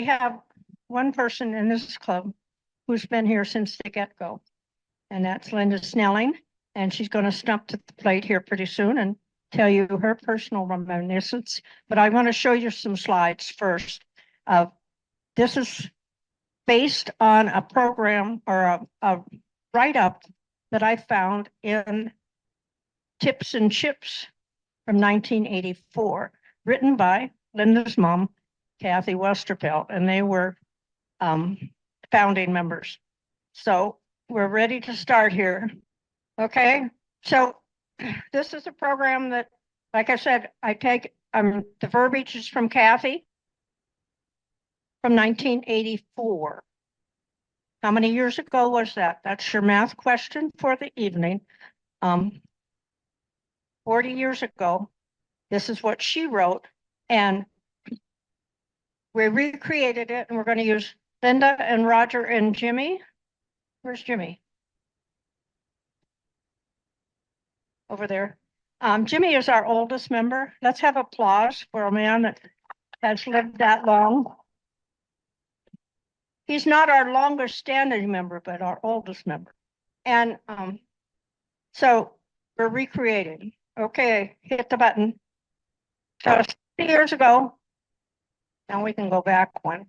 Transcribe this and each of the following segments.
we have one person in this club who's been here since the get-go, and that's Linda Snelling, and she's going to stump to the plate here pretty soon and tell you her personal reminiscence. But I want to show you some slides first. This is based on a program or a write-up that I found in Tips and Chips from 1984, written by Linda's mom, Kathy Westerfeld, and they were founding members. So we're ready to start here. Okay, so this is a program that, like I said, I take the verbiage is from Kathy from 1984. How many years ago was that? That's your math question for the evening. 40 years ago, this is what she wrote, and we recreated it, and we're going to use Linda and Roger and Jimmy. Where's Jimmy? Over there. Jimmy is our oldest member. Let's have applause for a man that has lived that long. He's not our longest standing member, but our oldest member. And so we're recreating. Okay, hit the button. So 60 years ago, now we can go back one.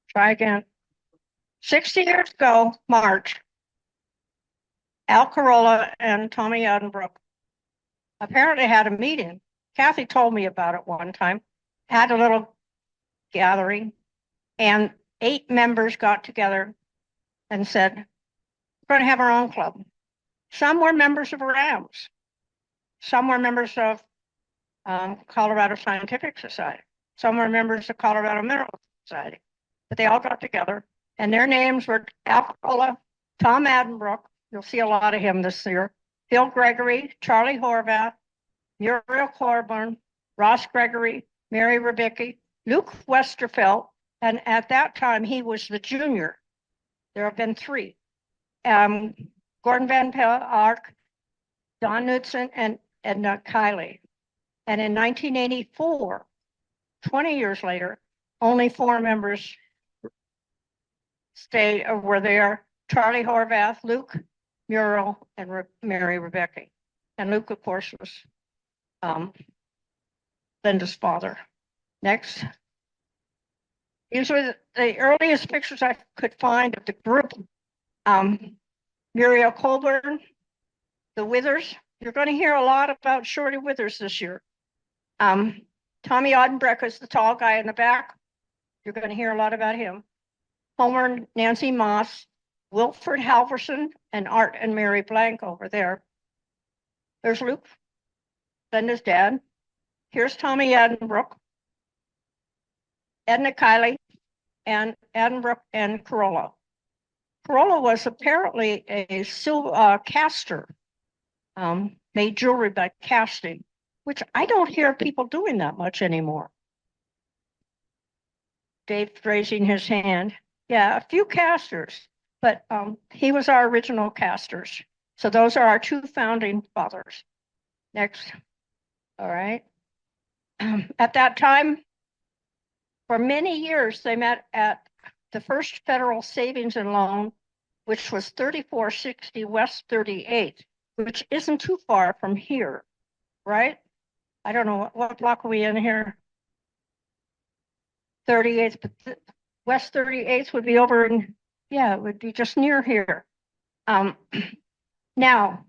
Try again. 60 years ago, March, Al Carolla and Tommy Adenbrook apparently had a meeting. Kathy told me about it one time, had a little gathering, and 8 members got together and said, we're going to have our own club. Some were members of RAMS. Some were members of Colorado Scientific Society. Some were members of Colorado Mineral Society. But they all got together, and their names were Al Carolla, Tom Adenbrook, you'll see a lot of him this year, Phil Gregory, Charlie Horvath, Muriel Corburn, Ross Gregory, Mary Rebicki, Luke Westerfeld, and at that time he was the junior. There have been 3. Gordon Van Pelt, Ark, Don Knudsen, and Edna Kiley. And in 1984, 20 years later, only 4 members were there: Charlie Horvath, Luke, Muriel, and Mary Rebecca. And Luke, of course, was Linda's father. Next. These were the earliest pictures I could find of the group. Muriel Colburn, the Withers. You're going to hear a lot about Shorty Withers this year. Tommy Adenbrook is the tall guy in the back. You're going to hear a lot about him. Homer, Nancy Moss, Wilford Halverson, and Art and Mary Blank over there. There's Luke, Linda's dad. Here's Tommy Adenbrook, Edna Kiley, and Adenbrook and Carolla. Carolla was apparently a caster, made jewelry by casting, which I don't hear people doing that much anymore. Dave's raising his hand. Yeah, a few casters, but he was our original casters. So those are our 2 founding fathers. Next. All right. At that time, for many years, they met at the First Federal Savings and Loan, which was 3460 West 38th, which isn't too far from here, right? I don't know, what block are we in here? 38th, but West 38th would be over in, yeah, it would be just near here. Now,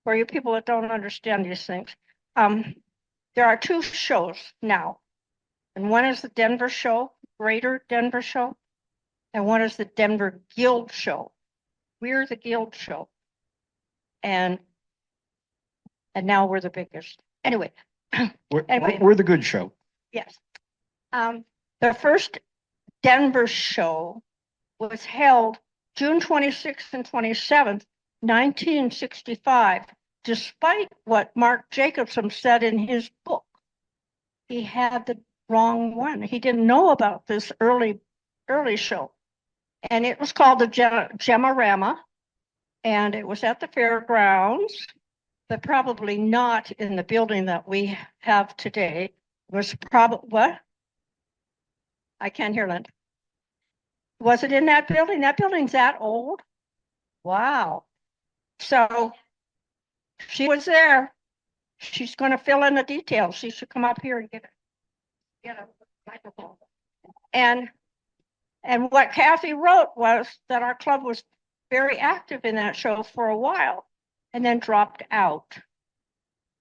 for you people that don't understand these things, there are 2 shows now. And one is the Denver show, Greater Denver show, and one is the Denver Guild show. We're the Guild show. And now we're the biggest. Anyway. We're the good show. Yes. The first Denver show was held June 26th and 27th, 1965, despite what Mark Jacobson said in his book. He had the wrong one. He didn't know about this early show. And it was called the Gemorama, and it was at the fairgrounds, but probably not in the building that we have today. It was probably, what? I can't hear Linda. Was it in that building? That building's that old? Wow. So she was there. She's going to fill in the details. She should come up here and get a microphone. And what Kathy wrote was that our club was very active in that show for a while and then dropped out.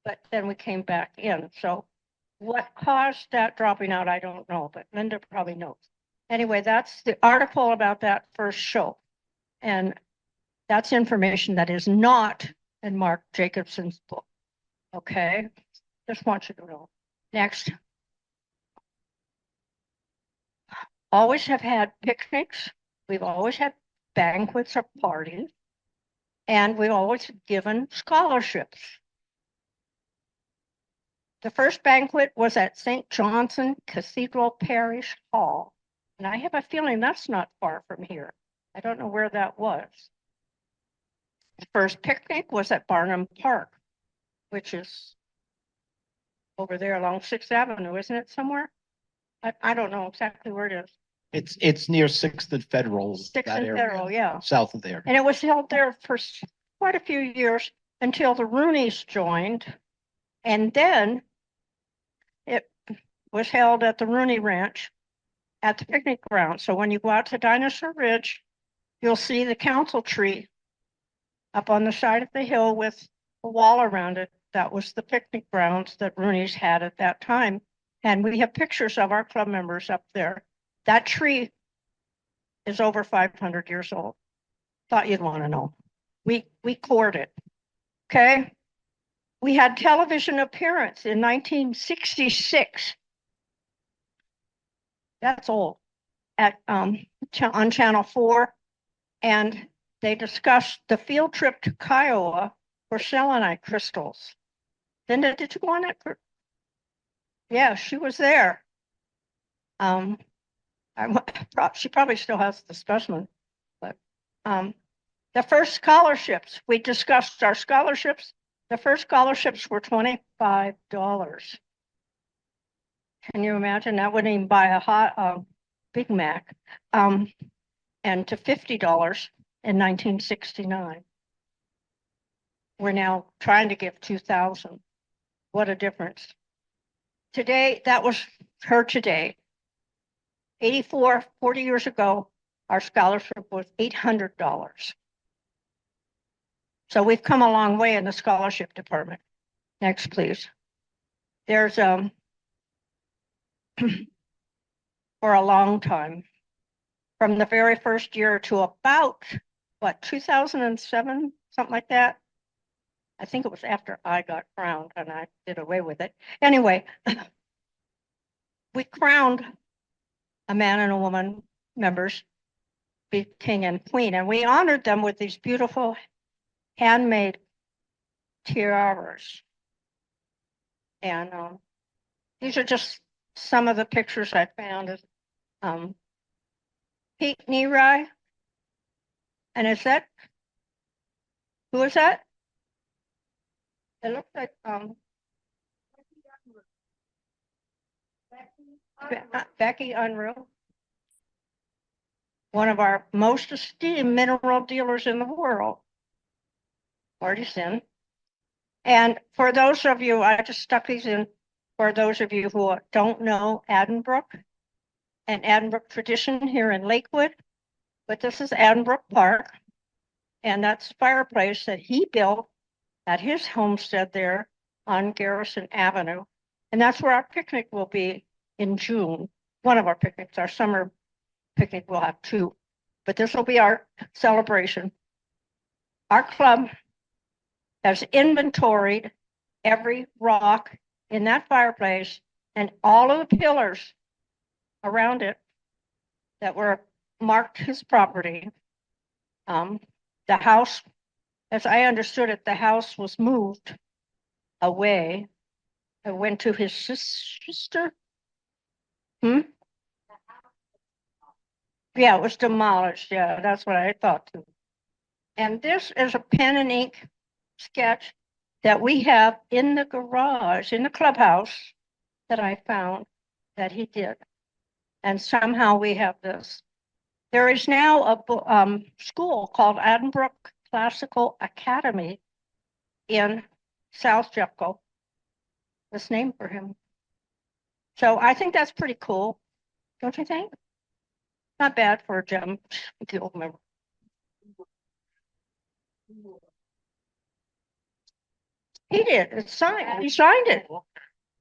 But then we came back in. So what caused that dropping out, I don't know, but Linda probably knows. Anyway, that's the article about that first show. And that's information that is not in Mark Jacobson's book. Okay, just want you to know. Next. Always have had picnics. We've always had banquets or parties. And we've always given scholarships. The first banquet was at St. Johnson Cathedral Parish Hall. And I have a feeling that's not far from here. I don't know where that was. The first picnic was at Barnum Park, which is over there along 6th Avenue, isn't it somewhere? I don't know exactly where it is. It's near 6th and Federal. 6th that and area, Federal, yeah. South of there. And it was held there for quite a few years until the Rooneys joined. And then it was held at the Rooney Ranch at the picnic ground. So when you go out to Dinosaur Ridge, you'll see the council tree up on the side of the hill with a wall around it. That was the picnic grounds that Rooney's had at that time. And we have pictures of our club members up there. That tree is over 500 years old. Thought you'd want to know. We cored it. Okay. We had television appearance in 1966. That's old. At on Channel 4. And they discussed the field trip to Kiowa for selenite crystals. Linda, did you go on that? Yeah, she was there. She probably still has the specimen, but the first scholarships, we discussed our scholarships. The first scholarships were $25. Can you imagine? That wouldn't even buy a Big Mac. And to $50 in 1969. We're now trying to give 2,000. What a difference. Today, that was her today. 40 years ago, our scholarship was $800. So we've come a long way in the scholarship department. Next, please. There's for a long time, from the very first year to about, 2007, something like that. I think it was after I got crowned and I did away with it. Anyway, we crowned a man and a woman members, be king and queen, and we honored them with these beautiful handmade tiaras. And these are just some of the pictures I found. Pete Nerai. And is that, who is that? It looks like Becky Unruh, one of our most esteemed mineral dealers in the world. Artisan. And for those of you, I just stuck these in for those of you who don't know Addenbrook and Addenbrook tradition here in Lakewood, but this is Addenbrook Park, and that's the fireplace that he built at his homestead there on Garrison Avenue. And that's where our picnic will be in June. One of our picnics, our summer picnic, will have two, but this will be our celebration. Our club has inventoried every rock in that fireplace and all of the pillars around it that were marked his property. The house, as I understood it, the house was moved away. It went to his sister. Yeah, it was demolished. Yeah, that's what I thought too. And this is a pen and ink sketch that we have in the garage, in the clubhouse, that I found that he did. And somehow we have this. There is now a school called Addenbrook Classical Academy in South Jeffco. This name for him. So I think that's pretty cool, don't you think? Not bad for a gem guild member. He did. It's signed. He signed it.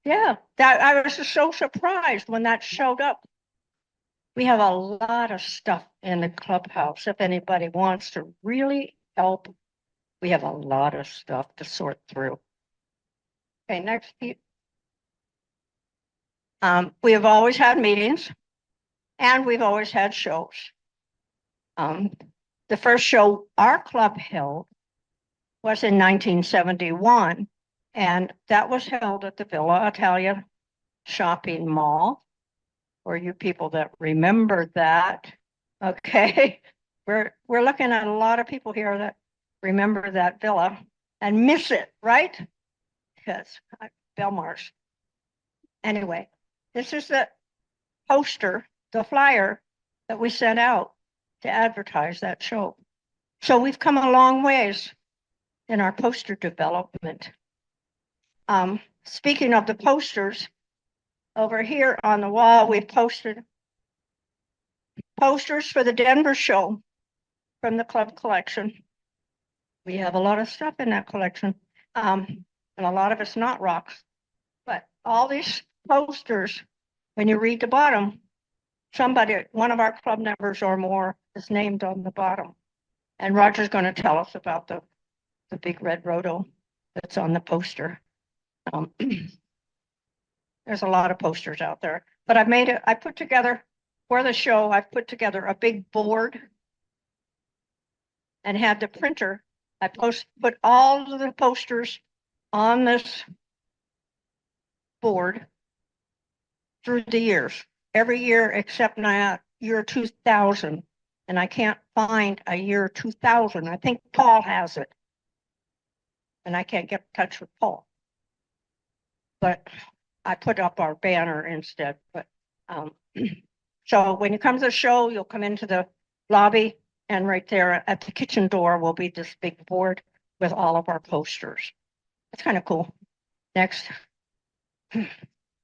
Yeah, that I was just so surprised when that showed up. We have a lot of stuff in the clubhouse. If anybody wants to really help, we have a lot of stuff to sort through. Okay, next. We have always had meetings and we've always had shows. The first show our club held was in 1971, and that was held at the Villa Italia Shopping Mall. For you people that remember that, okay, we're looking at a lot of people here that remember that villa and miss it, right? Because Belmarsh. Anyway, this is the poster, the flyer that we sent out to advertise that show. So we've come a long ways in our poster development. Speaking of the posters, over here on the wall, we've posted posters for the Denver show from the club collection. We have a lot of stuff in that collection, and a lot of it's not rocks. But all these posters, when you read the bottom, somebody, one of our club members or more, is named on the bottom. And Roger's going to tell us about the big red roto that's on the poster. There's a lot of posters out there, but I put together for the show, I've put together a big board and had the printer. I put all of the posters on this board through the years, every year except now year 2000. And I can't find a year 2000. I think Paul has it. And I can't get in touch with Paul. But I put up our banner instead. But so when you come to the show, you'll come into the lobby, and right there at the kitchen door will be this big board with all of our posters. It's kind of cool. Next.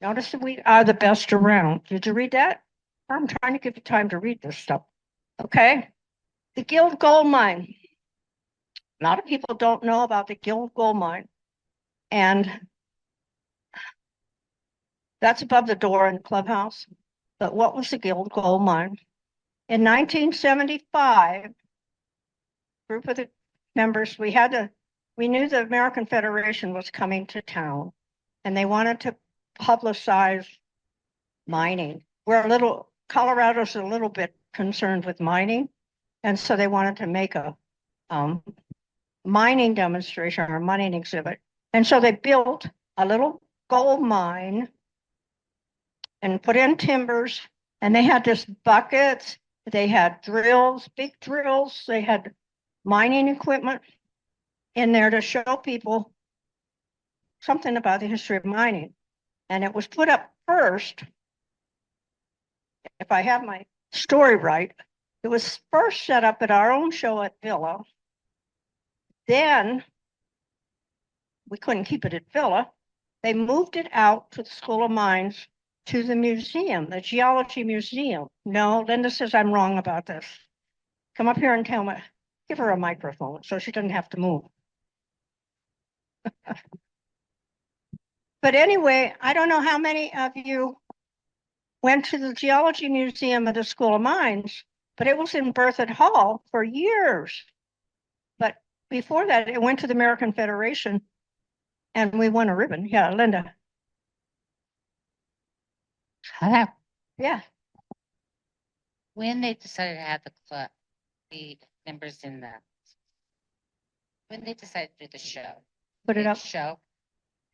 Notice that we are the best around. Did you read that? I'm trying to give you time to read this stuff. Okay. The Guild Gold Mine. A lot of people don't know about the Guild Gold Mine. And that's above the door in the clubhouse. But what was the Guild Gold Mine? In 1975, group of the members, we knew the American Federation was coming to town, and they wanted to publicize mining. Colorado's a little bit concerned with mining, and so they wanted to make a mining demonstration or mining exhibit. And so they built a little gold mine and put in timbers, and they had just buckets, they had drills, big drills, they had mining equipment in there to show people something about the history of mining. And it was put up first, if I have my story right, it was first set up at our own show at Villa. Then we couldn't keep it at Villa. They moved it out to the School of Mines, to the museum, the Geology Museum. No, Linda says I'm wrong about this. Come up here and tell me, give her a microphone so she doesn't have to move. But anyway, I don't know how many of you went to the Geology Museum at the School of Mines, but it was in Berthoud Hall for years. But before that, it went to the American Federation, and we won a ribbon. Yeah, Linda. Hello. Yeah. When they decided to have the club, the members when they decided to do the show. Put it big up. Show.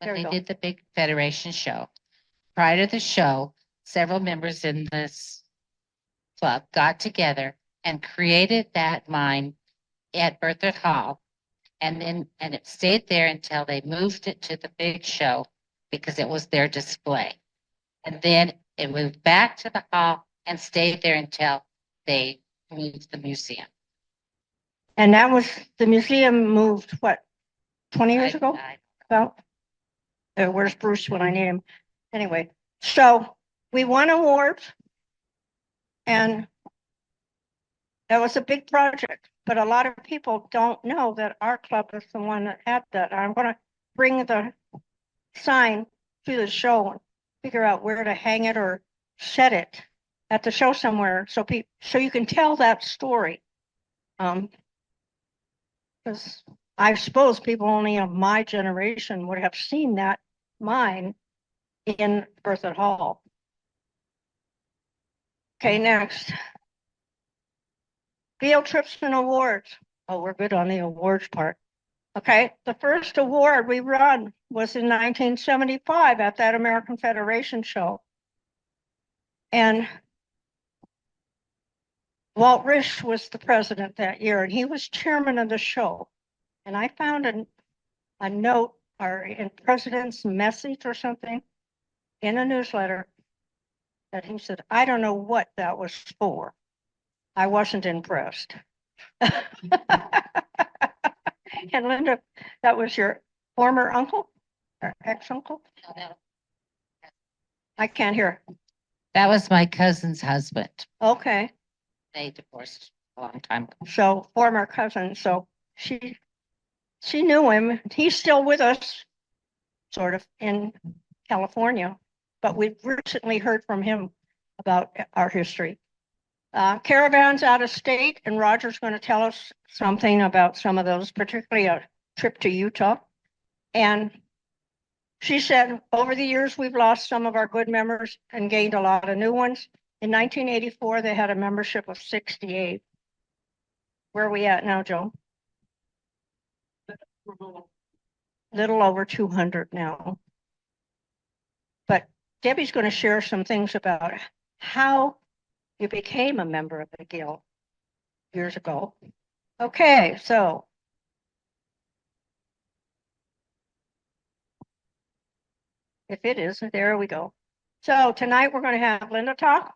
There When we they go. did the big Federation show, prior to the show, several members in this club got together and created that mine at Berthoud Hall. And it stayed there until they moved it to the big show because it was their display. And then it moved back to the hall and stayed there until they moved the museum. And that was, the museum moved, what, 20 years ago? Well, where's Bruce when I need him? Anyway, so we won awards. And that was a big project, but a lot of people don't know that our club is the one that had that. I'm gonna bring the sign to the show and figure out where to hang it or set it at the show somewhere, so so you can tell that story. Because I suppose people only of my generation would have seen that mine in Berthoud Hall. Okay, next. Field trips and awards. Oh, we're good on the awards part. Okay, the first award we won was in 1975 at that American Federation show. And Walt Risch was the president that year, and he was chairman of the show. And I found a note or in president's message or something in a newsletter that he said, I don't know what that was for. I wasn't impressed. And Linda, that was your former uncle or ex-uncle? I can't hear. That was my cousin's husband. Okay, They divorced a long time ago. so former cousin, so she knew him. He's still with us, sort of, in California, but we've recently heard from him about our history. Caravans out of state, and Roger's going to tell us something about some of those, particularly a trip to Utah. And she said, over the years, we've lost some of our good members and gained a lot of new ones. In 1984, they had a membership of 68. Where are we at now, Joe? Little over 200 now. But Debbie's going to share some things about how you became a member of the Guild years ago. Okay, so if it is, there we go. So tonight we're going to have Linda talk,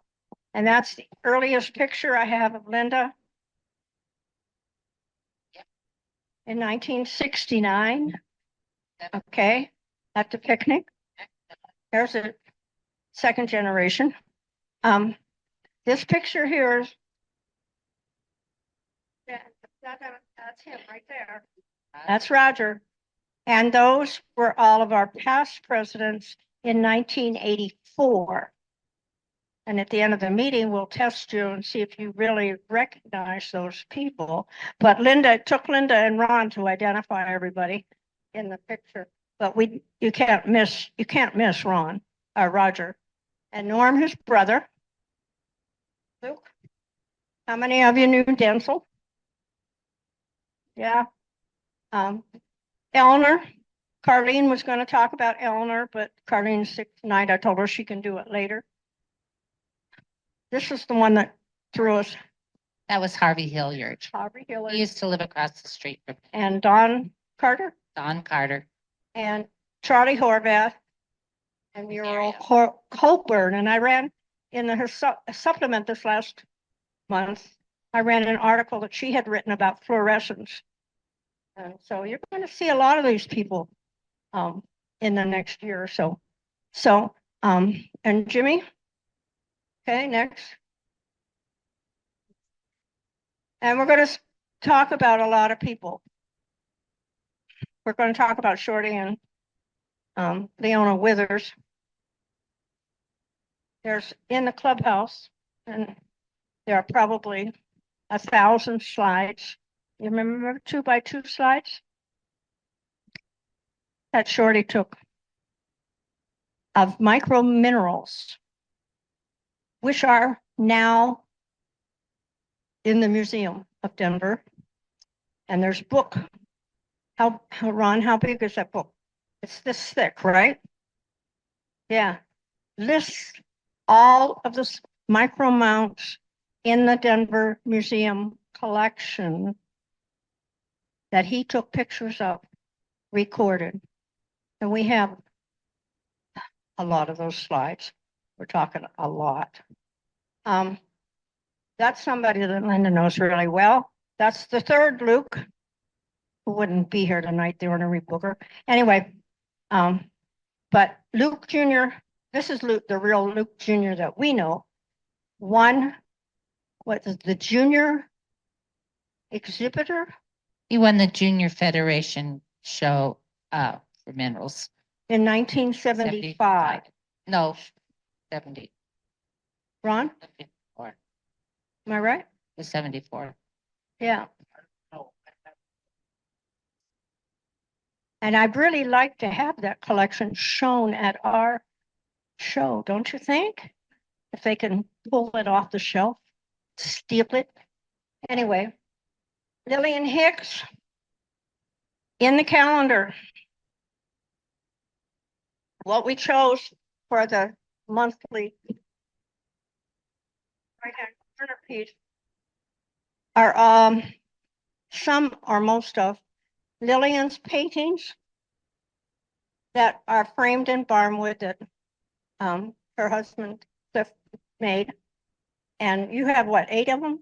and that's the earliest picture I have of Linda. Yep. In 1969. Okay, at the picnic. There's a second generation. This picture here is that's him right there. That's Roger. And those were all of our past presidents in 1984. And at the end of the meeting, we'll test you and see if you really recognize those people. But it took Linda and Ron to identify everybody in the picture. But you can't miss Ron, Roger. And Norm, his brother. Luke. How many of you knew Denzel? Yeah. Eleanor. Carlene was going to talk about Eleanor, but Carlene's sick tonight. I told her she can do it later. This is the one that threw us. That was Harvey Hilliard. Harvey Hilliard. He used to live across the street from And Don Carter. Don Carter. And Charlie Horvath. And Muriel Colburn. And I ran in her supplement this last month. I ran an article that she had written about fluorescence. And so you're going to see a lot of these people in the next year or so. So, and Jimmy. Okay, next. And we're going to talk about a lot of people. We're going to talk about Shorty and Leona Withers. There's in the clubhouse, and there are probably 1,000 slides. You remember 2x2 slides? That Shorty took of micro minerals, which are now in the Museum of Denver. And there's a book. Ron, how big is that book? It's this thick, right? Yeah. Lists all of the micro mounts in the Denver Museum collection that he took pictures of, recorded. And we have a lot of those slides. We're talking a lot. That's somebody that Linda knows really well. That's the third Luke, who wouldn't be here tonight. They were gonna rebook her. Anyway, but Luke Jr., this is Luke, the real Luke Jr. that we know, won, what is the junior exhibitor He won the Junior Federation show for minerals. in 1975. No, 70. Ron, 74. am I right? It was 74. Yeah. And I'd really like to have that collection shown at our show, don't you think? If they can pull it off the shelf, steal it. Anyway, Lillian Hicks in the calendar. What we chose for the monthly right-hand corner piece are some or most of Lillian's paintings that are framed in barnwood that her husband Cliff made. And you have what, 8 of them?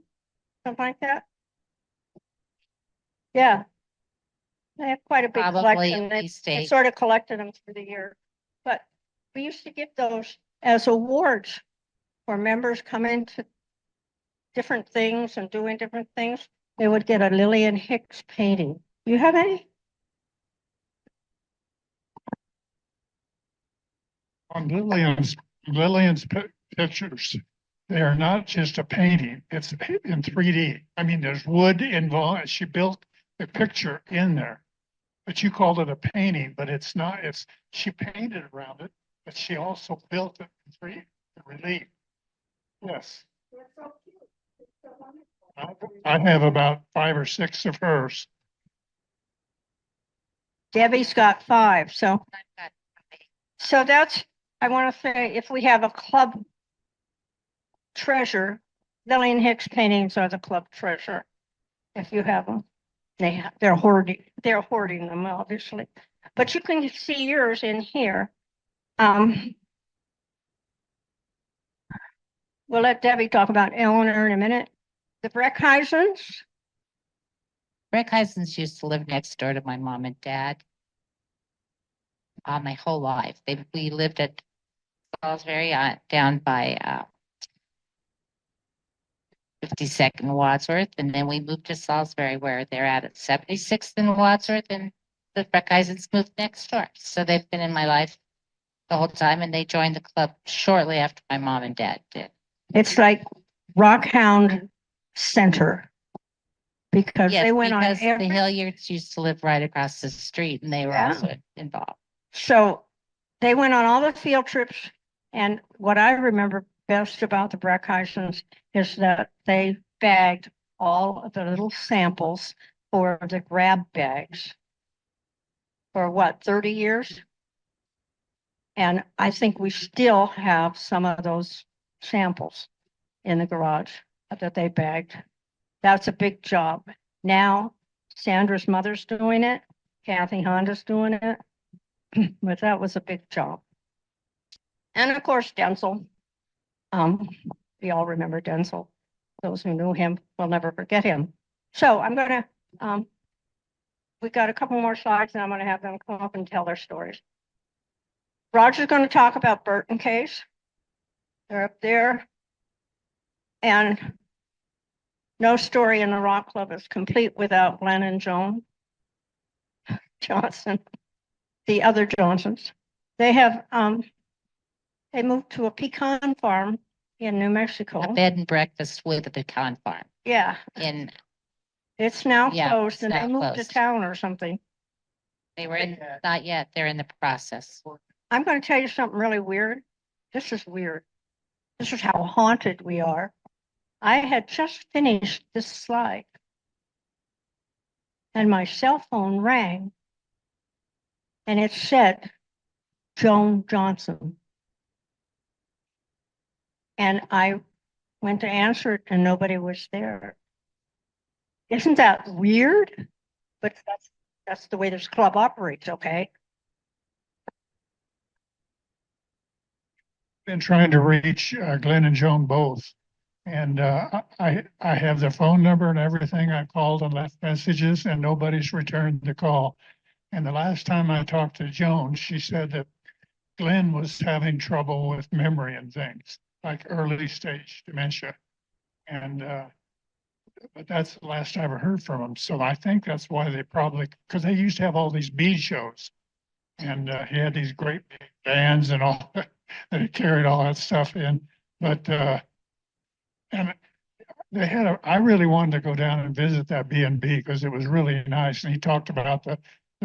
Something like that? Yeah. They have quite a big Probably collection. at They least 8. sort of collected them through the year. But we used to give those as awards for members coming to different things and doing different things. They would get a Lillian Hicks painting. You have any? On Lillian's pictures, they are not just a painting, it's in 3D. I mean, there's wood involved. She built the picture in there. But you called it a painting, but it's not. She painted around it, but she also built it in 3D relief. Yes. I have about 5 or 6 of hers. Debbie's got 5, so that's, I want to say, if we have a club treasure, Lillian Hicks paintings are the club treasure. If you have them, they're hoarding them, obviously. But you can see yours in here. We'll let Debbie talk about Eleanor in a minute. The Breckheisens, Rick Heisens used to live next door to my mom and dad. My whole life. We lived at Salisbury down by 52nd Wadsworth, and then we moved to Salisbury where they're at 76th and Wadsworth, and the Breckheisens moved next door. So they've been in my life the whole time, and they joined the club shortly after my mom and dad did. it's like Rockhound Center. Because Yes, they went on because the every, Hilliards used to live right across the street, and they were Yeah. also involved. so they went on all the field trips. And what I remember best about the Breckheisens is that they bagged all of the little samples for the grab bags for what, 30 years? And I think we still have some of those samples in the garage that they bagged. That's a big job. Now Sandra's mother's doing it, Kathy Honda's doing it, but that was a big job. And of course, Denzel. We all remember Denzel. Those who knew him will never forget him. So I'm gonna, we got a couple more slides and I'm gonna have them come up and tell their stories. Roger's gonna talk about Burton case. They're up there. And no story in the Rock Club is complete without Glenn and Joan Johnson, the other Johnsons. They have, they moved to a pecan farm in New Mexico. A bed and breakfast with a pecan farm Yeah, in, it's now Yeah, closed it's and they now moved to closed. town or something. they were in, not yet, they're in the process. I'm going to tell you something really weird. This is weird. This is how haunted we are. I had just finished this slide and my cell phone rang and it said Joan Johnson. And I went to answer it and nobody was there. Isn't that weird? But that's the way this club operates, okay? Been trying to reach Glenn and Joan both. And I have their phone number and everything. I called and left messages and nobody's returned the call. And the last time I talked to Joan, she said that Glenn was having trouble with memory and things, like early stage dementia. And but that's the last I ever heard from him. So I think that's why they probably, because they used to have all these bead shows. And he had these great big bands and all that he carried all that stuff in. But and they had I really wanted to go down and visit that B and B because it was really nice. And he talked about the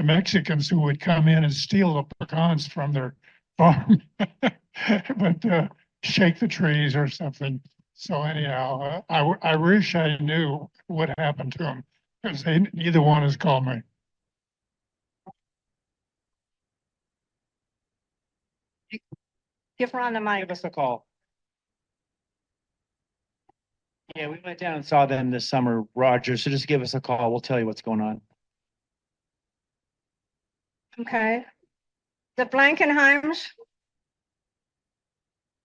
Mexicans who would come in and steal the pecans from their farm, but shake the trees or something. So anyhow, I wish I knew what happened to him because neither one has called me. Give Ron the mic. Give us a call. Yeah, we went down and saw them this summer, Roger. So just give us a call. We'll tell you what's going on. Okay. The Blankenheims.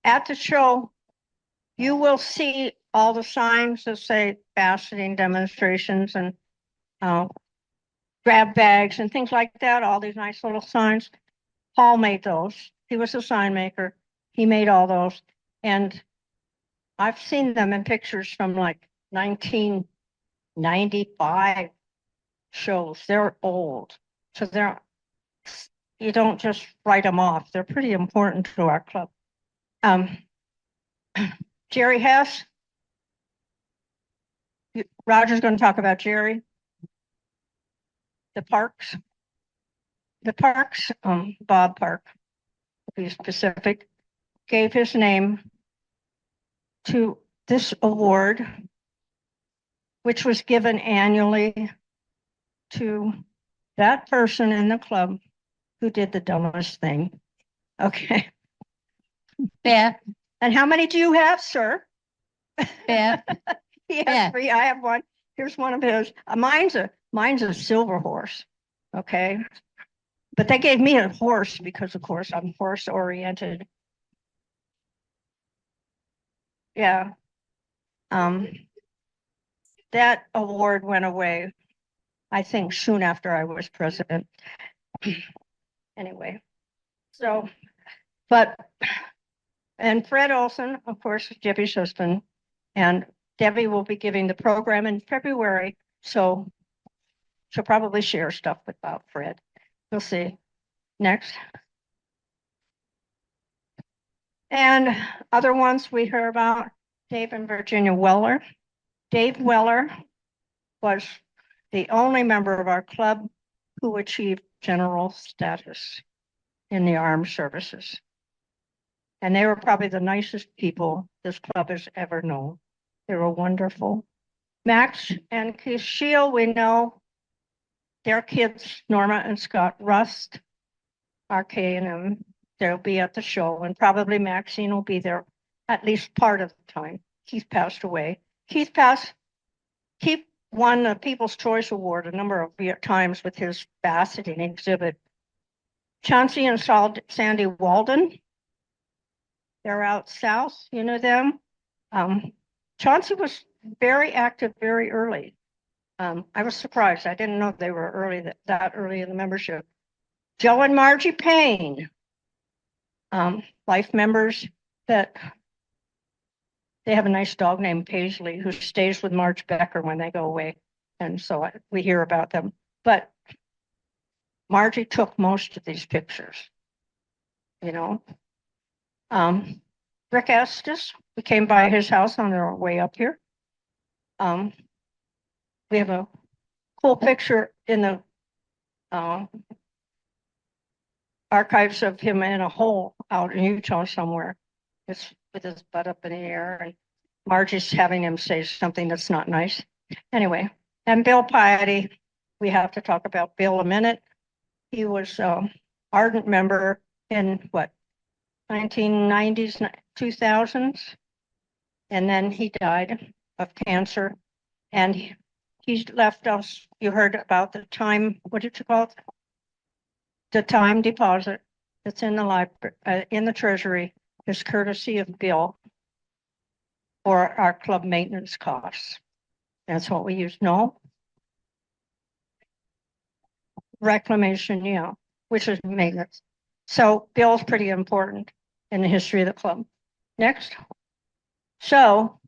At the show, you will see all the signs that say faceting demonstrations and grab bags and things like that, all these nice little signs. Paul made those. He was a sign maker. He made all those. And I've seen them in pictures from like 1995 shows. They're old. So you don't just write them off. They're pretty important to our club. Jerry Hess. Roger's going to talk about Jerry. The parks. Bob Park, to be specific, gave his name to this award, which was given annually to that person in the club who did the dumbest thing. Okay. Beth, And how many do you have, sir? Beth, He has Yeah. 3. I have 1. Here's one of his. Mine's a silver horse. Okay. But they gave me a horse because, of course, I'm horse oriented. Yeah. That award went away, I think, soon after I was president. Anyway, so, and Fred Olson, of course, is Debbie's husband, and Debbie will be giving the program in February, so she'll probably share stuff about Fred. We'll see. Next. And other ones we heard about, Dave and Virginia Weller. Dave Weller was the only member of our club who achieved general status in the armed services. And they were probably the nicest people this club has ever known. They were wonderful. Max and Kishil, we know their kids, Norma and Scott Rust, are K&M. They'll be at the show, and probably Maxine will be there at least part of the time. Keith passed away. Keith won the People's Choice Award a number of times with his faceting exhibit. Chauncey and Sandy Walden, they're out south, you know them. Chauncey was very active very early. I was surprised. I didn't know they were early, that early in the membership. Joe and Margie Payne, life members that they have a nice dog named Paisley who stays with Marge Becker when they go away. And so we hear about them. But Margie took most of these pictures, you know. Rick Estes, we came by his house on our way up here. We have a cool picture in the archives of him in a hole out in Utah somewhere. It's with his butt up in the air, and Margie's having him say something that's not nice. Anyway, and Bill Piety, we have to talk about Bill a minute. He was ardent member in what, 1990s, 2000s, and then he died of cancer, and he's left us, you heard about the time, what did you call it? The time deposit that's in the library, in the treasury, is courtesy of Bill. for our club maintenance costs. That's what we use, no? Reclamation, yeah, which is maintenance. So Bill's pretty important in the history of the club. Next. So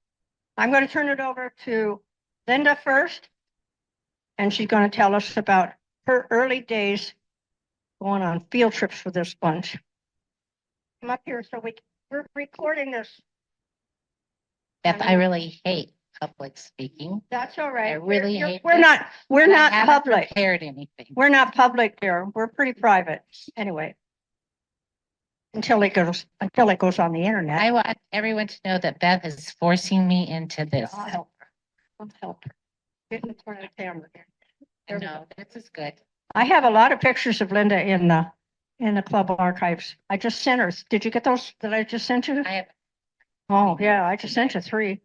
I'm going to turn it over to Linda first. And she's going to tell us about her early days going on field trips with this bunch. Come up here so we're recording this. Beth, I really hate public speaking. That's all right. I really You're- hate We're this, not, we're and I not haven't public. prepared anything. We're not public here. We're pretty private anyway. Until it goes on the internet. I want everyone to know that Beth is forcing me into this. I'll help her. I'll help her. Get in front of the camera here. I know, this is good. I have a lot of pictures of Linda in the club archives. I just sent her. Did you get those that I just sent you? I have, Oh, yeah, I just sent you 3.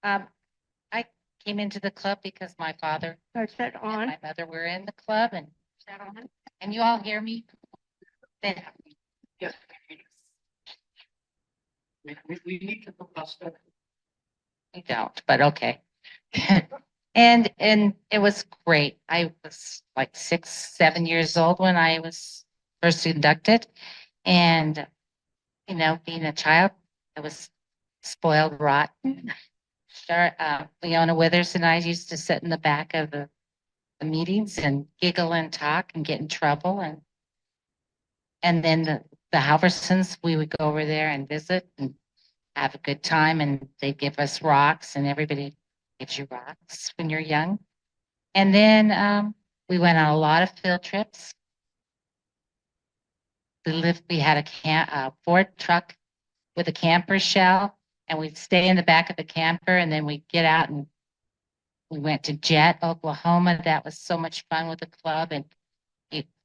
I came into the club because my father Is that and on? my mother were in the club, and can you all hear me? Then Yes. We need to put that stuff. I don't, but okay. And it was great. I was like 6, 7 years old when I was first inducted. And, you know, being a child, I was spoiled rotten. Sure, Leona Withers and I used to sit in the back of the meetings and giggle and talk and get in trouble. And then the Halversons, we would go over there and visit and have a good time, and they give us rocks, and everybody gives you rocks when you're young. And then we went on a lot of field trips. We had a Ford truck with a camper shell, and we'd stay in the back of the camper, and then we'd get out and we went to Jet, Oklahoma. That was so much fun with the club, and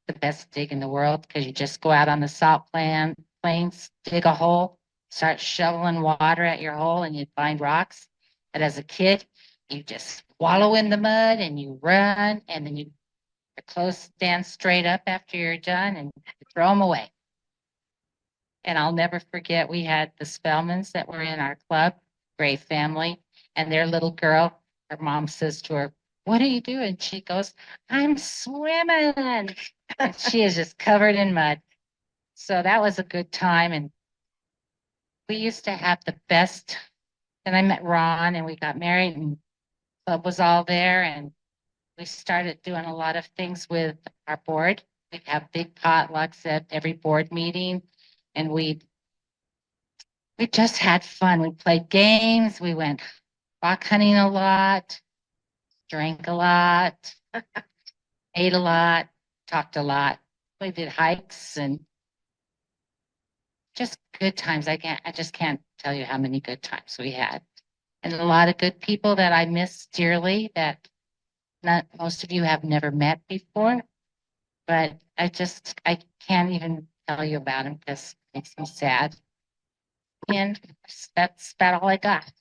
the best dig in the world, because you just go out on the salt plains, dig a hole, start shoveling water at your hole, and you find rocks. But as a kid, you just wallow in the mud and you run, and then your clothes stand straight up after you're done, and you throw them away. And I'll never forget, we had the Spellmans that were in our club, great family, and their little girl, her mom says to her, "What are you doing?" She goes, "I'm swimming." And she is just covered in mud. So that was a good time. And we used to have the best. Then I met Ron and we got married, and club was all there, and we started doing a lot of things with our board. We'd have big potlucks at every board meeting, and we just had fun. We played games. We went rock hunting a lot, drank a lot, ate a lot, talked a lot. We did hikes and just good times. I just can't tell you how many good times we had. And a lot of good people that I miss dearly that not most of you have never met before. But I can't even tell you about them because it makes me sad. And that's about all I got.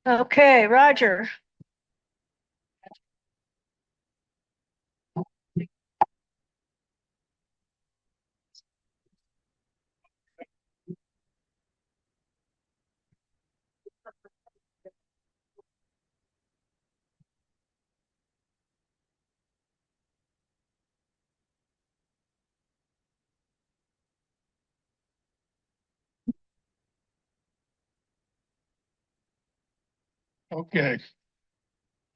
Okay, Roger. Okay.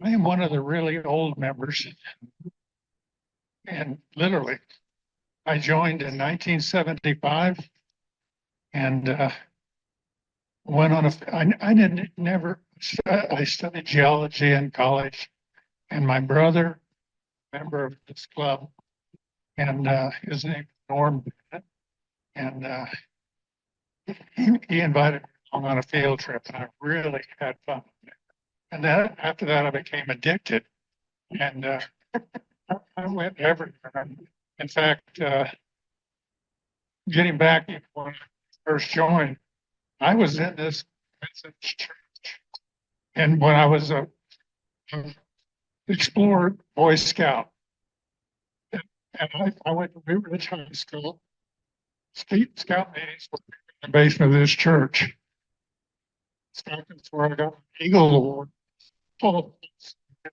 I am one of the really old members. And literally, I joined in 1975 and went on I didn't never, I studied geology in college, and my brother, member of this club, and his name is Norm, and he invited me along on a field trip, and I really had fun. And then after that, I became addicted, and I went everywhere. In fact, getting back when I first joined, I was in this church, and when I was a explorer Boy Scout, and I went to Blue Ridge High School. Scout meetings were in the basement of this church. That's where I got an Eagle Award. Oh, I'm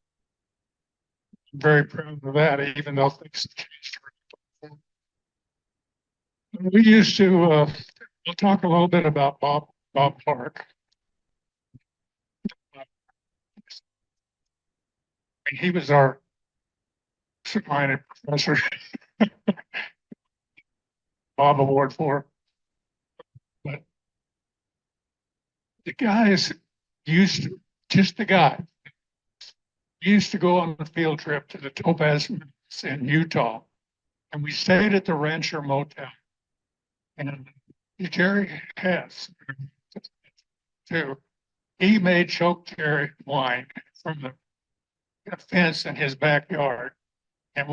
very proud of that, even though things changed. We used to, we'll talk a little bit about Bob Park. He was our minor professor. Bob Award for. But the guys used to, just the guy, used to go on a field trip to the Topaz Mountains in Utah. And we stayed at the Rancher Motel. And Jerry Hess, too, he made choke cherry wine from the fence in his backyard. And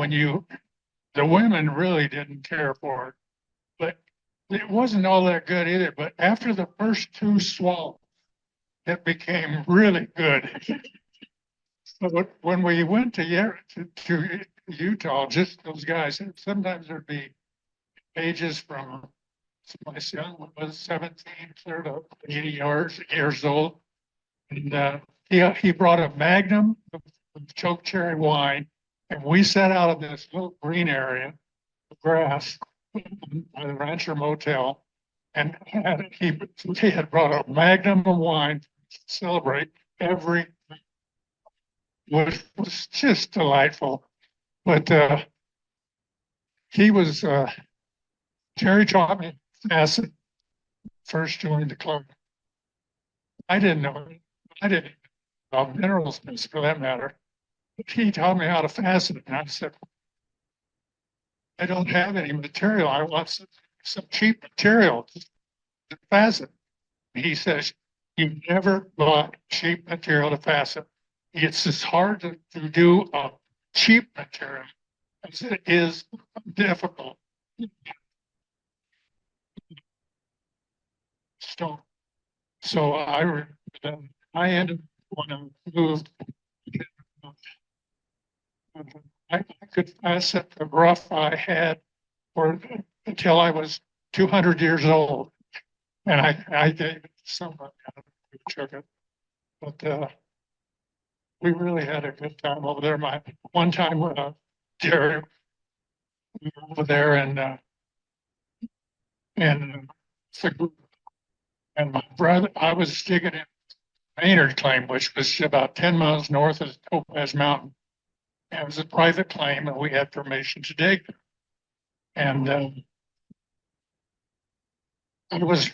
the women really didn't care for it, but it wasn't all that good either. But after the first two swallows, it became really good. So when we went to Utah, just those guys, sometimes there'd be pages from my son was 17, clear to 80 years old. And he brought a magnum of choke cherry wine, and we sat out of this little green area of grass by the Rancher Motel, and he had brought a magnum of wine to celebrate every, was just delightful. But Jerry taught me acid, first joined the club. I didn't know it. I didn't know about minerals for that matter. But he taught me how to fasten, and I said, I don't have any material. I want some cheap material to fasten. He says, you never bought cheap material to fasten. It's as hard to do a cheap material as it is difficult. So I ended when I moved. I could fasten the rough I had until I was 200 years old. And I gave it to somebody who took it. But we really had a good time over there. One time, Jerry, we were over there and it's a group. And my brother, I was digging in Maynard claim, which was about 10 miles north of the Topaz Mountain. And it was a private claim, and we had permission to dig. And I was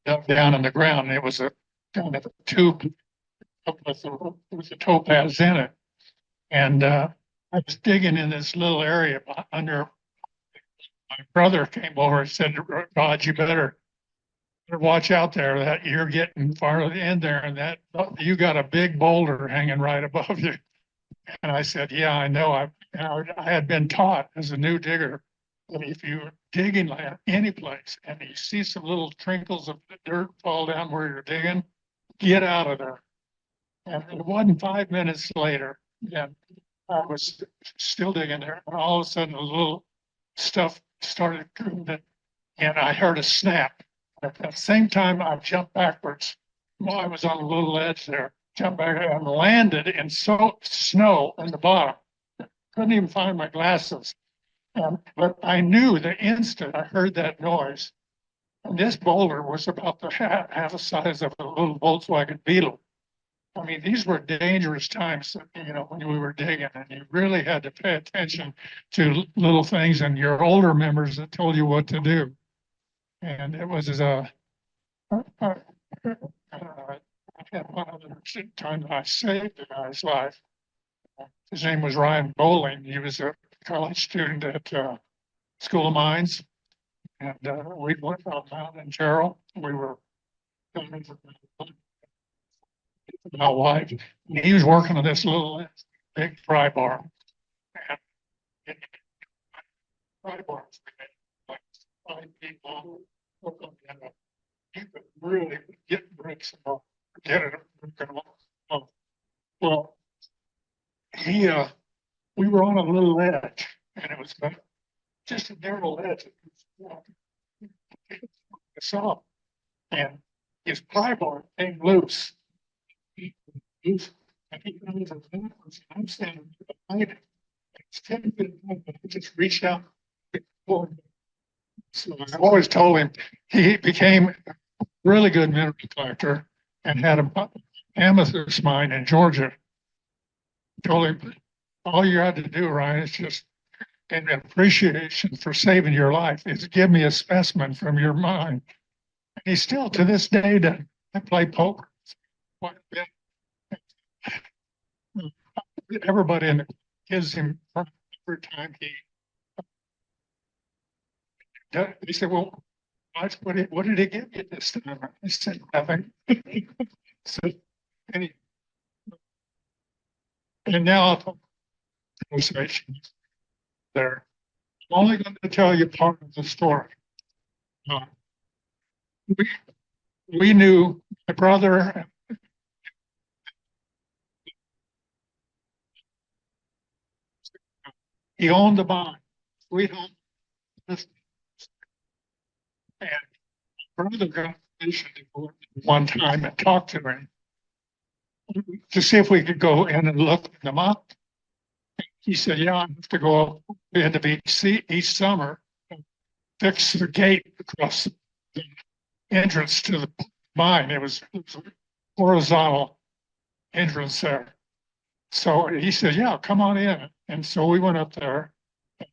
dug down in the ground, and it was a kind of a tube with a topaz in it. And I was digging in this little area under. My brother came over and said, Rod, you better watch out there, that you're getting far in there, and that you got a big boulder hanging right above you. And I said, yeah, I know. I had been taught as a new digger that if you're digging any place and you see some little trinkles of dirt fall down where you're digging, get out of there. And it wasn't 5 minutes later, and I was still digging there, and all of a sudden a little stuff started moving, and I heard a snap. At the same time, I jumped backwards. Well, I was on a little ledge there, jumped back and landed in snow in the bottom. Couldn't even find my glasses. But I knew the instant I heard that noise, and this boulder was about the half the size of a little Volkswagen Beetle. I mean, these were dangerous times, when we were digging, and you really had to pay attention to little things and your older members that told you what to do. And it was I had one other time that I saved a guy's life. His name was Ryan Bowling. He was a college student at School of Mines, and we went out Mount Gerald. We were my wife, and he was working on this little big fry bar. And fry bars, like 5 feet long. You could really get bricks and get it. Well, we were on a little ledge, and it was just a narrow ledge. It's up. and his plyboard came loose. Loose, and he goes backwards, and I'm standing behind him. It's 10 feet away, but I just reached out. So I always told him he became a really good mineral collector and had a amethyst mine in Georgia. Told him, all you had to do, Ryan, is just in appreciation for saving your life, is give me a specimen from your mine. And he still to this day does. I play poker quite a bit. Everybody in the gives him every time he said, well, what did he give you this time? I said, nothing. So, and, and now I'll talk conversation there. I'm only going to tell you part of the story. Uh, we, we knew my brother. He owned the mine. We owned this. And my brother got permission to go one time and talk to him to see if we could go in and look them up. He said, yeah, I have to go into BC each summer and fix the gate across the entrance to the mine. It was a horizontal entrance there. So he said, yeah, come on in. And so we went up there.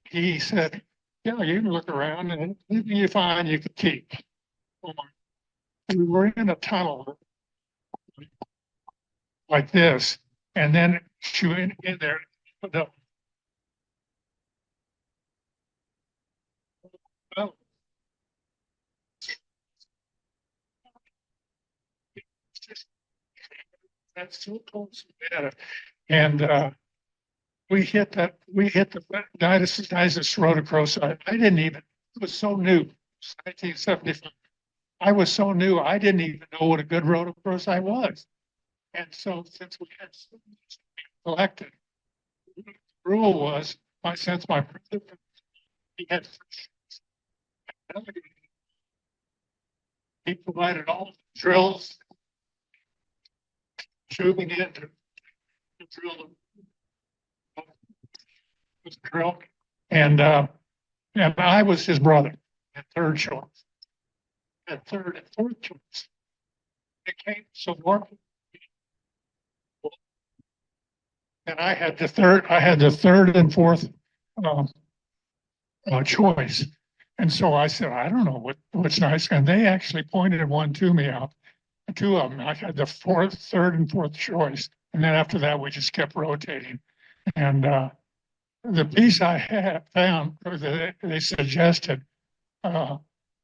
He said, yeah, you can look around and anything you find, you can keep. We were in a tunnel like this, and then she went in there. Oh, that's so close. And we hit the Dionysus rhodochrosite. I didn't even, it was so new, 1975. I was so new, I didn't even know what a good rhodochrosite was. And so since we had so much collected, the rule was, since my brother, he had, he provided all the drills, tubing in to drill the drill. And I was his brother at third choice. At third and fourth choice. It came so more. And I had the third and fourth choice. And so I said, I don't know what's nice. And they actually pointed one to me out, two of them. I had the third and fourth choice. And then after that, we just kept rotating. And the piece I had found, or that they suggested,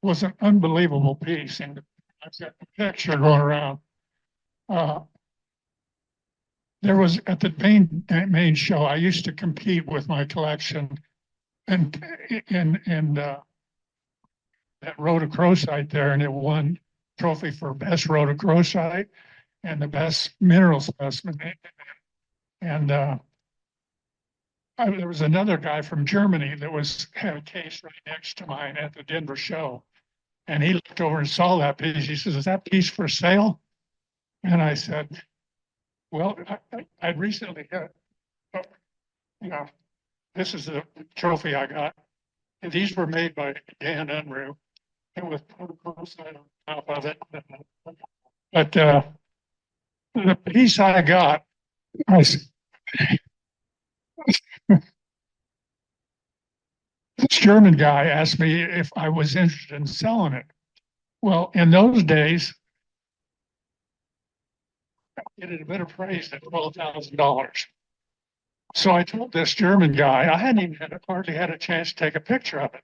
was an unbelievable piece. And I've got a picture going around. There was at the main show, I used to compete with my collection and that rhodochrosite there, and it won trophy for best rhodochrosite and the best mineral specimen. And there was another guy from Germany that had a case right next to mine at the Denver show. And he looked over and saw that piece. He says, is that piece for sale? And I said, well, I'd recently had, this is the trophy I got. And these were made by Dan Unruh and with rhodochrosite on top of it. But the piece I got, this German guy asked me if I was interested in selling it. Well, in those days, I get it a better price at $12,000. So I told this German guy, I hadn't even hardly had a chance to take a picture of it.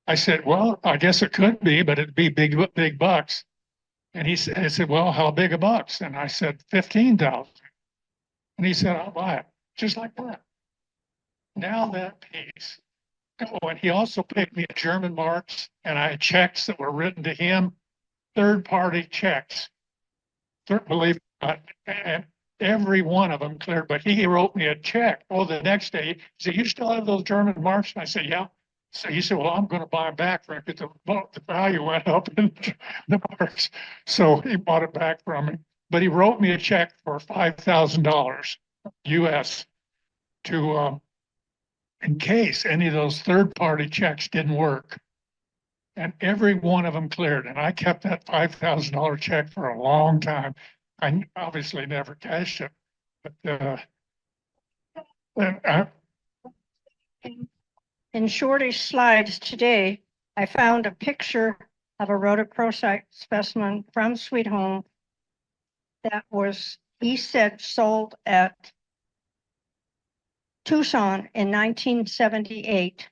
I said, well, I guess it could be, but it'd be big bucks. And I said, well, how big a bucks? And I said, 15,000. And he said, I'll buy it. Just like that. Now that piece. Oh, and he also picked me German marks, and I had checks that were written to him, third-party checks. Believe it or not, and every one of them cleared, but he wrote me a check. Oh, the next day, he said, you still have those German marks? And I said, yeah. So he said, well, I'm gonna buy it back for it, because the value went up in the marks. So he bought it back from me, but he wrote me a check for $5,000 US to, in case any of those third-party checks didn't work. And every one of them cleared, and I kept that $5,000 check for a long time. I obviously never cashed it, but, and In Shorty's slides today, I found a picture of a rhodochrosite specimen from Sweet Home that was, he said, sold at Tucson in 1978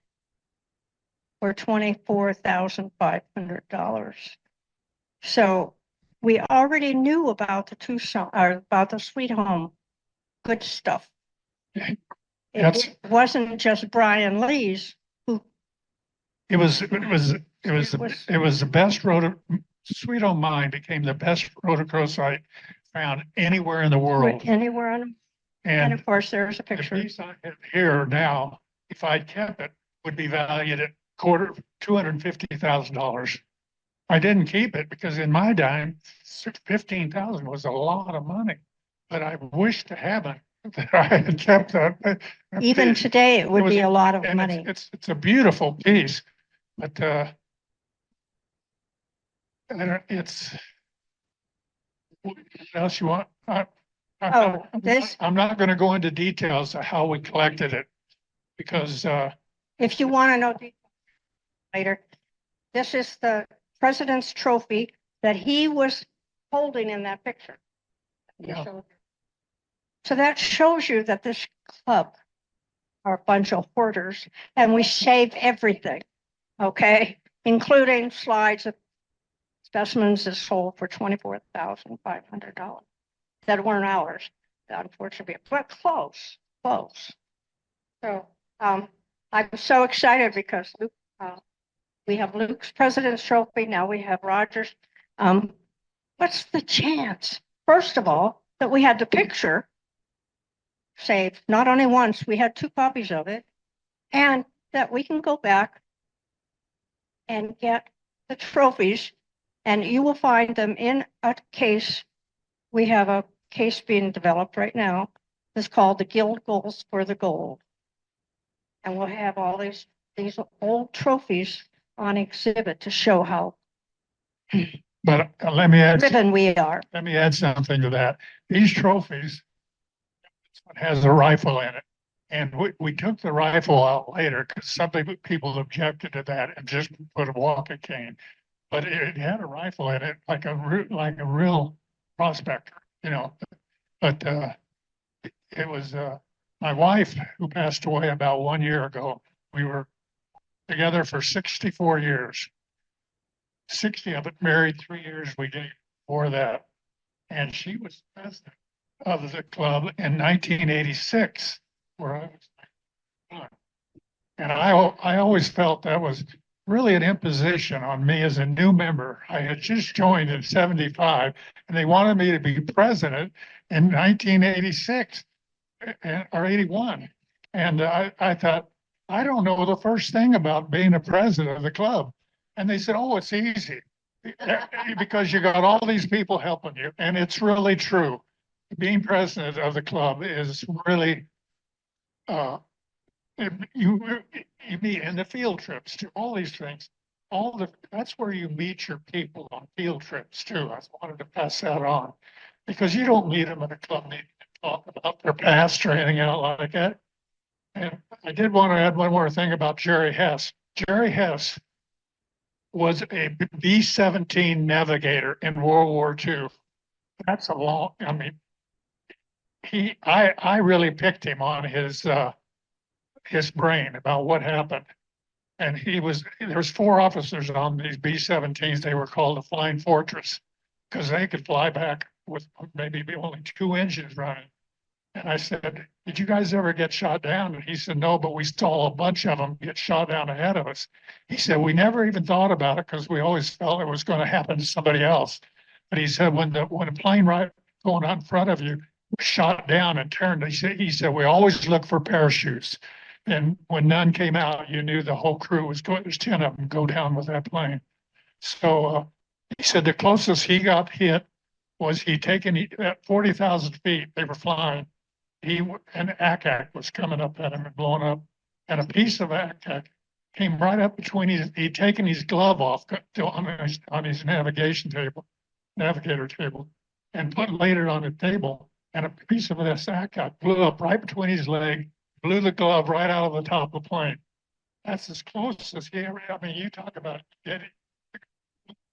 for $24,500. So we already knew about the Tucson, or about the Sweet Home good stuff. That's- It wasn't just Brian Lee's who it was the best Sweet Home Mine became the best rhodochrosite found anywhere in the world. went anywhere on them. And And of course, there's a the picture. piece I have here now, if I'd kept it, would be valued at $250,000. I didn't keep it because in my time, 15,000 was a lot of money. But I wish to heaven that I had kept that. Even It- today, it would was- be a lot of and money. It's a beautiful piece, but, I don't, what else you want? Oh, this- I'm not gonna go into details of how we collected it because, If you want to know later, this is the president's trophy that he was holding in that picture. Yeah. So that shows you that this club are a bunch of hoarders and we save everything, okay? Including slides of specimens that sold for $24,500 that weren't ours, unfortunately, but close. So, I'm so excited because Luke, we have Luke's President's Trophy, now we have Rogers. What's the chance, first of all, that we had the picture saved, not only once, we had 2 copies of it, and that we can go back and get the trophies, and you will find them in a case. We have a case being developed right now. It's called the Guild Goals for the Gold. And we'll have all these old trophies on exhibit to show how but let me add. driven we are. Let me add something to that. These trophies, this one has a rifle in it. And we took the rifle out later because some people objected to that and just put a walking cane. But it had a rifle in it, like a real prospector, you know. But it was my wife who passed away about 1 year ago. We were together for 64 years. 60 of it married, 3 years we did before that. And she was president of the club in 1986, where I was. And I always felt that was really an imposition on me as a new member. I had just joined in 75 and they wanted me to be president in 1986 or 81. And I thought, I don't know the first thing about being a president of the club. And they said, oh, it's easy because you got all these people helping you. And it's really true. Being president of the club is really, you meet in the field trips to all these things. That's where you meet your people on field trips too. I wanted to pass that on because you don't meet them at a club meeting and talk about their past or anything else like that. And I did want to add one more thing about Jerry Hess. Jerry Hess was a B-17 navigator in World War II. That's a long, I mean, I really picked him on his brain about what happened. And there was 4 officers on these B-17s. They were called the Flying Fortress because they could fly back with maybe only 2 engines running. And I said, did you guys ever get shot down? And he said, no, but we saw a bunch of them get shot down ahead of us. He said, we never even thought about it because we always felt it was going to happen to somebody else. But he said, when a plane right going out in front of you was shot down and turned, he said, we always look for parachutes. And when none came out, you knew the whole crew was going, there's 10 of them go down with that plane. So, he said the closest he got hit was at 40,000 feet, they were flying. An ACAC was coming up at him and blowing up. And a piece of ACAC came right up between he'd taken his glove off on his navigator table, and laid it on the table. And a piece of this ACAC blew up right between his leg, blew the glove right out of the top of the plane. That's as close as he ever, I mean, you talk about getting,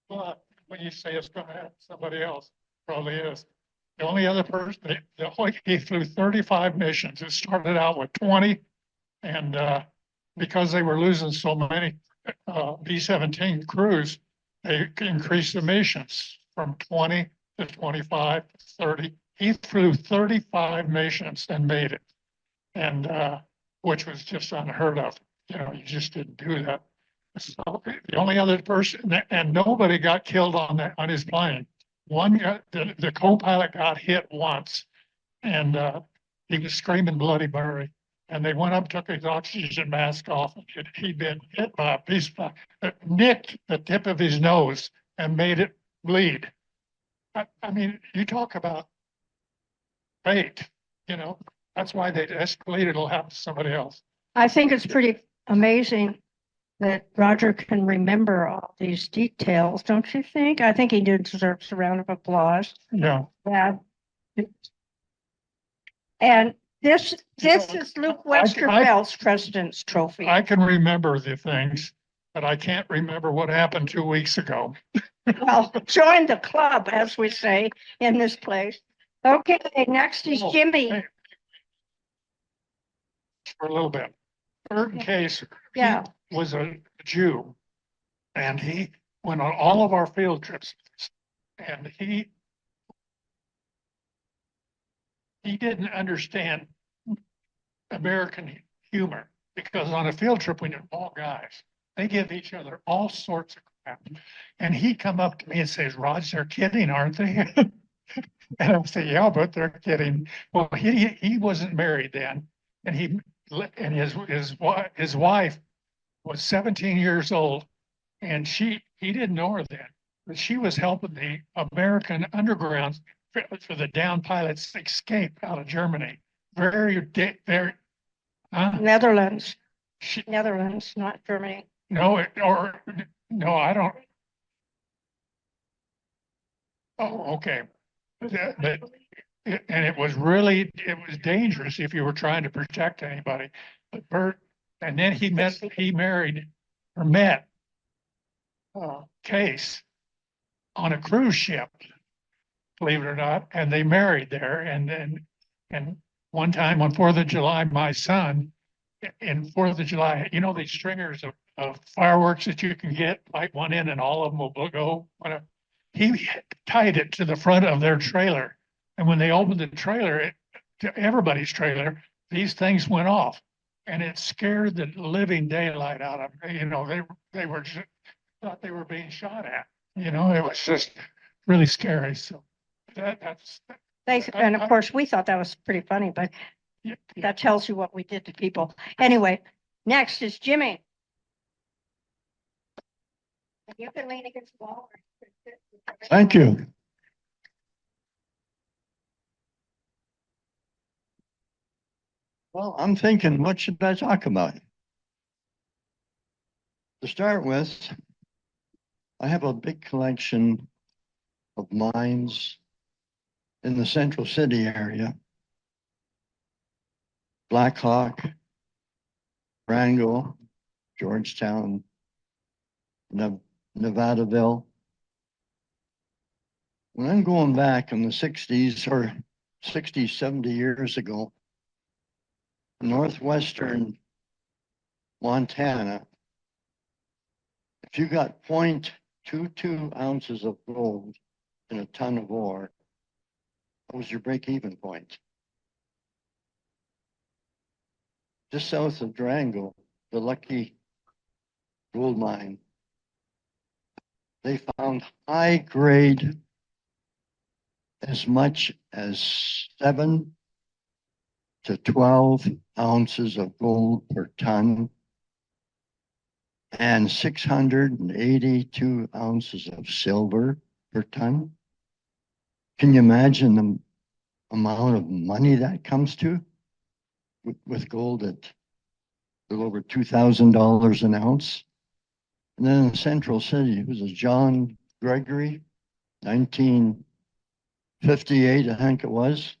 but when you say it's going to happen, somebody else probably is. The only other person, he flew 35 missions. It started out with 20, and because they were losing so many B-17 crews, they increased the missions from 20 to 25 to 30. He flew 35 missions and made it, and which was just unheard of. You know, you just didn't do that. So the only other person, and nobody got killed on his plane. The co-pilot got hit once, and he was screaming bloody Mary. And they went up, took his oxygen mask off, and he'd been hit by a piece that nicked the tip of his nose and made it bleed. I mean, you talk about fate, you know, that's why they escalated, it'll happen to somebody else. I think it's pretty amazing that Roger can remember all these details, don't you think? I think he deserves a round of applause. Yeah. Yeah. And this is Luke Westerfeld's President's Trophy. I can remember the things, but I can't remember what happened 2 weeks ago. Well, join the club, as we say in this place. Okay, next is Jimmy. Hey, for a little bit. Third case, Yeah. he was a Jew, and he went on all of our field trips, and he didn't understand American humor, because on a field trip, when you're all guys, they give each other all sorts of crap. And he'd come up to me and says, Raj, they're kidding, aren't they? And I say, yeah, but they're kidding. Well, he wasn't married then, and his wife was 17 years old, and he didn't know her then, but she was helping the American underground for the down pilots escape out of Germany. Very, Netherlands, she, Netherlands, not Germany. no, I don't. Oh, okay. And it was dangerous if you were trying to protect anybody. But Bert, and then he met Case on a cruise ship, believe it or not, and they married there. And one time on 4th of July, my son, in 4th of July, you know, these stringers of fireworks that you can get, light one in and all of them will go. He tied it to the front of their trailer. And when they opened the trailer, to everybody's trailer, these things went off, and it scared the living daylight out of them. You know, they were just, thought they were being shot at. You know, it was just really scary. So that's. And of course, we thought that was pretty funny, but Yeah, that tells you what we did to people. Anyway, next is Jimmy. You can lean against the wall. Thank you. Well, I'm thinking, what should I talk about? To start with, I have a big collection of mines in the Central City area. Black Hawk, Rango, Georgetown, Nevadaville. When I'm going back in the 60s or 60, 70 years ago, northwestern Montana, if you got 0.22 ounces of gold in a ton of ore, that was your break-even point. Just south of Durango, the Lucky gold mine, they found high grade as much as 7 to 12 ounces of gold per ton and 682 ounces of silver per ton. Can you imagine the amount of money that comes to with gold at a little over $2,000 an ounce? And then in Central City, it was a John Gregory, 1958, I think it was.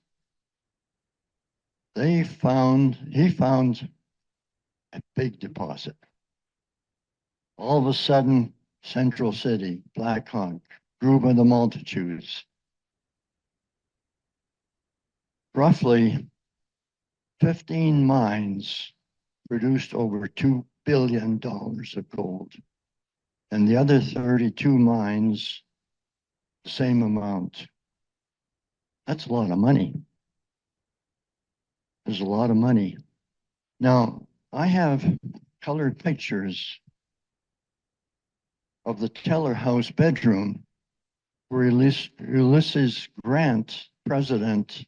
He found a big deposit. All of a sudden, Central City, Black Hawk, grew by the multitudes. Roughly 15 mines produced over $2 billion of gold. And the other 32 mines, the same amount. That's a lot of money. There's a lot of money. Now, I have colored pictures of the Teller House bedroom where Ulysses Grant, president,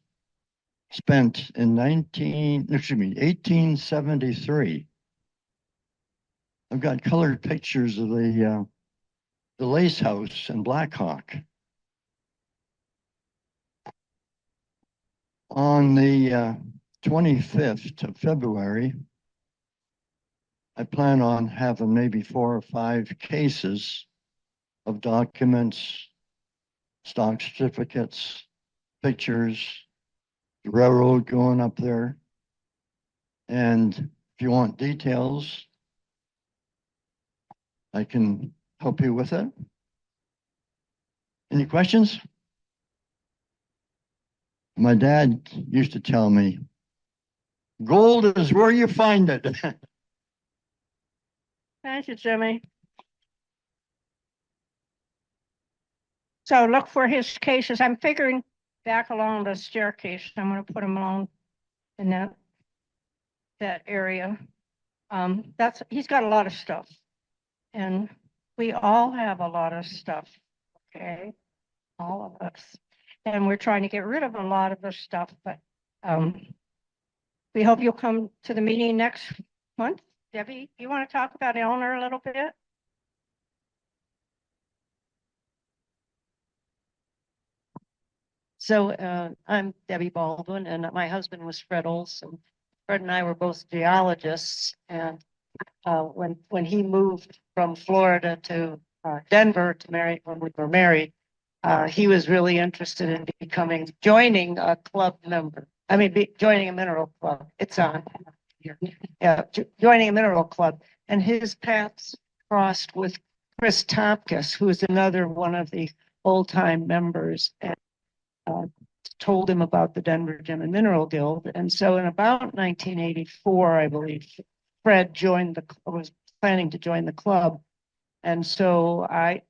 spent in 1873. I've got colored pictures of the Lace House in Black Hawk. On the 25th of February, I plan on having maybe 4 or 5 cases of documents, stock certificates, pictures, the railroad going up there. And if you want details, I can help you with it. Any questions? My dad used to tell me, gold is where you find it. Thank you, Jimmy. So look for his cases. I'm figuring back along the staircase. I'm gonna put them along in that area. He's got a lot of stuff. And we all have a lot of stuff, okay? All of us. And we're trying to get rid of a lot of the stuff, but we hope you'll come to the meeting next month. Debbie, you want to talk about Eleanor a little bit? So I'm Debbie Baldwin, and my husband was Fred Olson. Fred and I were both geologists, and when he moved from Florida to Denver to marry, when we were married, he was really interested in joining a club member. I mean, joining a mineral club. It's on here. Yeah, joining a mineral club, and his paths crossed with Chris Tompkins, who is another one of the old-time members, and told him about the Denver Gem and Mineral Guild. And so in about 1984, I believe, Fred was planning to join the club. And so I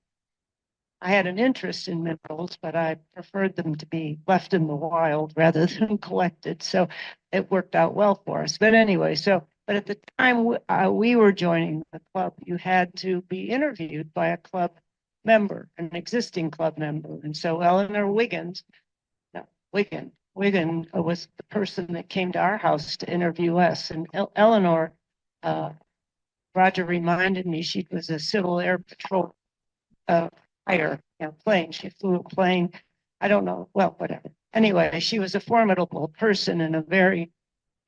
had an interest in minerals, but I preferred them to be left in the wild rather than collected. So it worked out well for us. But anyway, but at the time we were joining the club, you had to be interviewed by a club member, an existing club member. And so Eleanor Wiggin was the person that came to our house to interview us. And Eleanor, Roger reminded me, she was a Civil Air Patrol plane. She flew a plane. I don't know. Well, whatever. Anyway, she was a formidable person and a very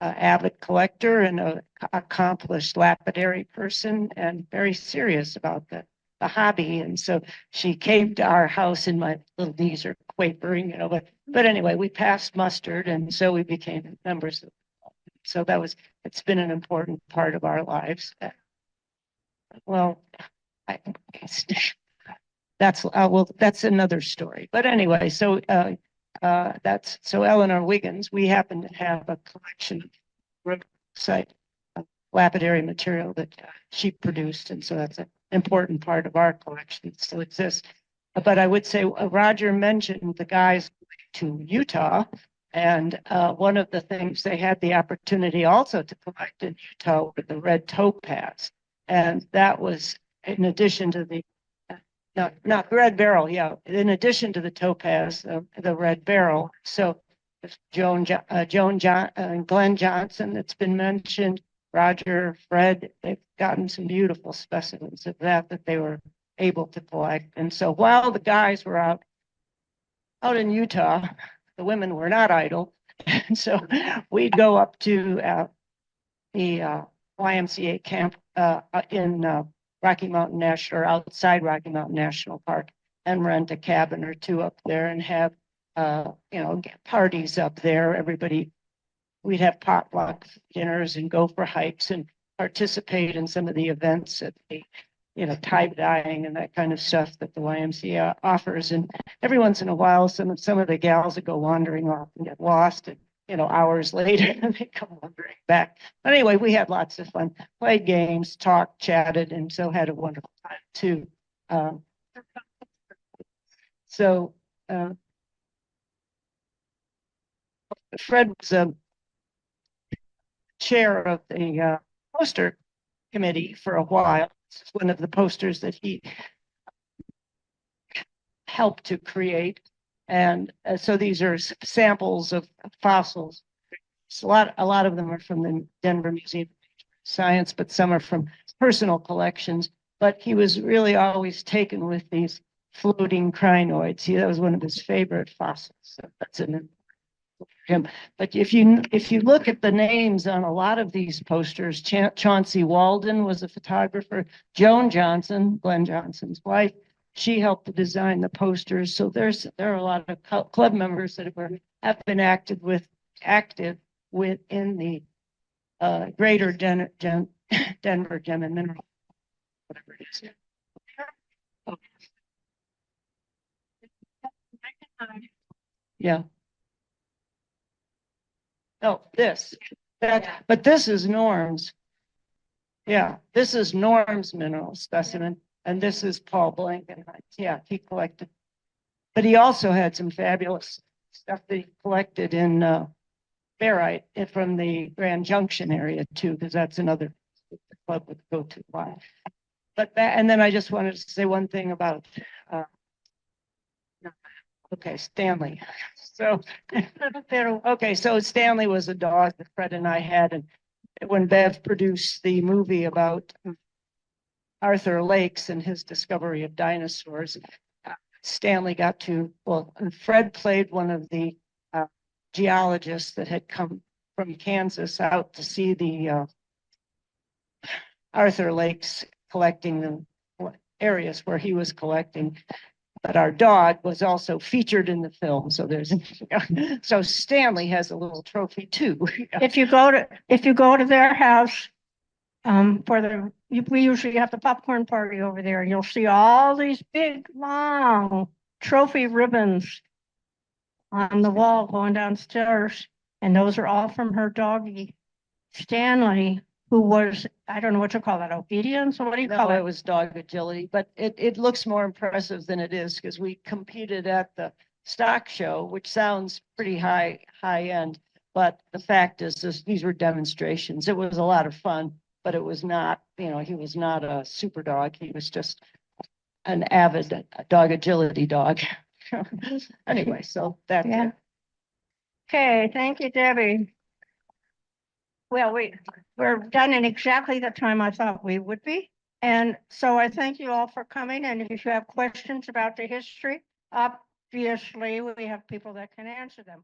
avid collector and an accomplished lapidary person and very serious about the hobby. And so she came to our house, and my little knees are quavering, but anyway, we passed mustard, and so we became members of the club. So it's been an important part of our lives. Well, that's another story. But anyway, so Eleanor Wiggins, we happen to have a collection of lapidary material that she produced, and so that's an important part of our collection. It still exists. But I would say Roger mentioned the guys to Utah, and one of the things they had the opportunity also to collect in Utah were the red topaz, and that was in addition to the not red beryl, yeah. In addition to the topaz, the red beryl. So Glenn Johnson that's been mentioned, Roger, Fred, they've gotten some beautiful specimens of that they were able to collect. And so while the guys were out in Utah, the women were not idle. And so we'd go up to the YMCA camp in Rocky Mountain National, or outside Rocky Mountain National Park, and rent a cabin or two up there and have parties up there. We'd have potluck dinners and go for hikes and participate in some of the events at the, tie dyeing and that kind of stuff that the YMCA offers. And every once in a while, some of the gals would go wandering off and get lost, and hours later and they come wandering back. But anyway, we had lots of fun, played games, talked, chatted, and so had a wonderful time too. Fred was a chair of the poster committee for a while. This is one of the posters that he helped to create. And so these are samples of fossils. So a lot of them are from the Denver Museum of Science, but some are from personal collections. But he was really always taken with these floating crinoids. That was one of his favorite fossils. So that's an him. But if you look at the names on a lot of these posters, Chauncey Walden was a photographer. Joan Johnson, Glenn Johnson's wife, she helped to design the posters. So there are a lot of club members that have been active within the greater Denver Gem and Mineral, whatever it is. Yeah. Oh, but this is Norm's. Yeah, this is Norm's mineral specimen, and this is Paul Blankenheimt. Yeah, he collected, but he also had some fabulous stuff that he collected in barite from the Grand Junction area too, because that's another club would go to. Why? But that, and then I just wanted to say one thing about Stanley. So, so Stanley was a dog that Fred and I had, and when Bev produced the movie about Arthur Lakes and his discovery of dinosaurs, Stanley Fred played one of the geologists that had come from Kansas out to see the Arthur Lakes, collecting the areas where he was collecting. But our dog was also featured in the film. So so Stanley has a little trophy too. If you go to their house, we usually have the popcorn party over there, and you'll see all these big, long trophy ribbons on the wall going downstairs. And those are all from her doggie, Stanley, who was, I don't know what you call that, obedience? What do you call No, it? it was dog agility, but it looks more impressive than it is because we competed at the stock show, which sounds pretty high end. But the fact is, these were demonstrations. It was a lot of fun, but it was not, he was not a super dog. He was just an avid dog agility dog. Anyway, so that's Yeah. it. Okay, thank you, Debbie. Well, we're done in exactly the time I thought we would be. And so I thank you all for coming. And if you have questions about the history, obviously we have people that can answer them.